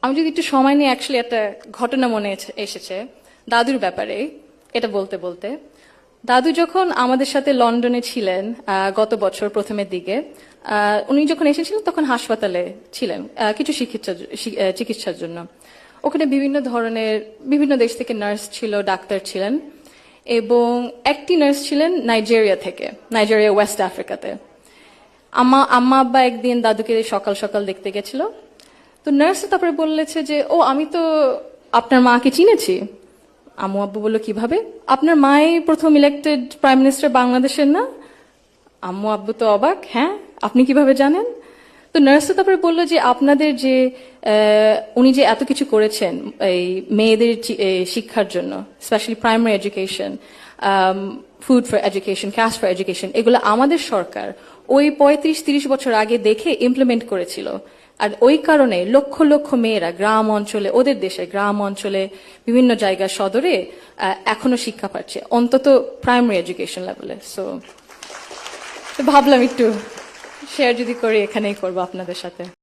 আমি যদি একটু সময় নিয়ে অ্যাকচুয়ালি একটা ঘটনা মনে এসেছে দাদুর ব্যাপারে, এটা বলতে বলতে। দাদু যখন আমাদের সাথে লন্ডনে ছিলেন গত বছর প্রথমের দিকে, উনি যখন এসেছিলেন তখন হাসপাতালে ছিলেন কিছু চিকিৎসার জন্য। ওখানে বিভিন্ন দেশ থেকে নার্স ছিল, ডাক্তার ছিলেন, এবং একটি নার্স ছিলেন নাইজেরিয়া ওয়েস্ট আফ্রিকাতে। আম্মা আব্বা একদিন দাদুকে সকাল সকাল দেখতে গেছিল। তো নার্স তারপরে বলেছে যে, ও আমি তো আপনার মাকে চিনেছি। আম্মু আব্বু বললো, কিভাবে? আপনার মাই প্রথম ইলেক্টেড প্রাইম মিনিস্টার বাংলাদেশের না? আম্মু আব্বু তো অবাক, হ্যাঁ আপনি কিভাবে জানেন? তো নার্স তারপরে বললো যে, আপনাদের যে উনি যে এত কিছু করেছেন এই মেয়েদের শিক্ষার জন্য, specially primary education, food for education, cash for education, এগুলো আমাদের সরকার ওই 35-30 বছর আগে দেখে ইমপ্লিমেন্ট করেছিল। আর ওই কারণে লক্ষ লক্ষ মেয়েরা গ্রাম অঞ্চলে, ওদের দেশে গ্রাম অঞ্চলে বিভিন্ন জায়গায় সদরে এখনো শিক্ষা পাচ্ছে, অন্তত প্রাইমারি এডুকেশন লেভেলে। সো ভাবলাম একটু শেয়ার যদি করি, এখানেই করবো আপনাদের সাথে।